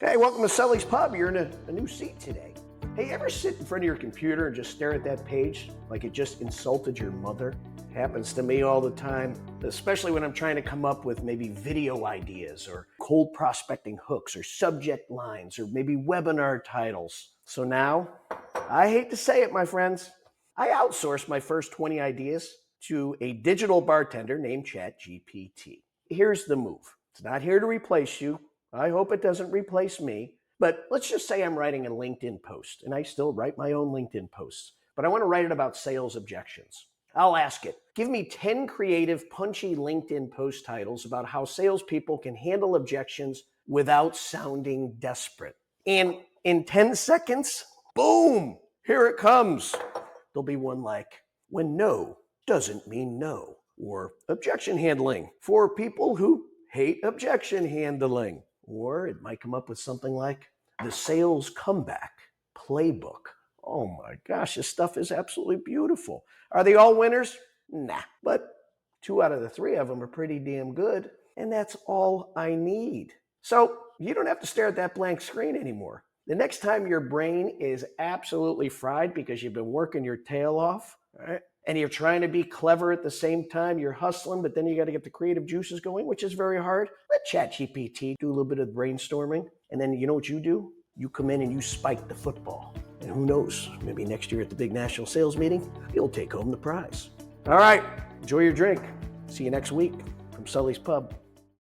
Hey, welcome to Sully's Pub. You're in a new seat today. Hey, ever sit in front of your computer and just stare at that page like it just insulted your mother? Happens to me all the time, especially when I'm trying to come up with maybe video ideas or cold prospecting hooks or subject lines or maybe webinar titles. So now, I hate to say it, my friends, I outsourced my first 20 ideas to a digital bartender named ChatGPT. Here's the move. It's not here to replace you. I hope it doesn't replace me. But let's just say I'm writing a LinkedIn post, and I still write my own LinkedIn posts, but I want to write it about sales objections. I'll ask it, give me 10 creative, punchy LinkedIn post titles about how salespeople can handle objections without sounding desperate. And in 10 seconds, boom, here it comes. There'll be one like, when no doesn't mean no, or objection handling for people who hate objection handling. Or it might come up with something like the sales comeback playbook. Oh my gosh, this stuff is absolutely beautiful. Are they all winners? Nah, but 2 out of the 3 of them are pretty damn good. And that's all I need. So you don't have to stare at that blank screen anymore. The next time your brain is absolutely fried because you've been working your tail off, right? And you're trying to be clever at the same time, you're hustling, but then you got to get the creative juices going, which is very hard. Let ChatGPT do a little bit of brainstorming. And then you know what you do? You come in and you spike the football. And who knows, maybe next year at the big national sales meeting, you'll take home the prize. All right, enjoy your drink. See you next week from Sully's Pub.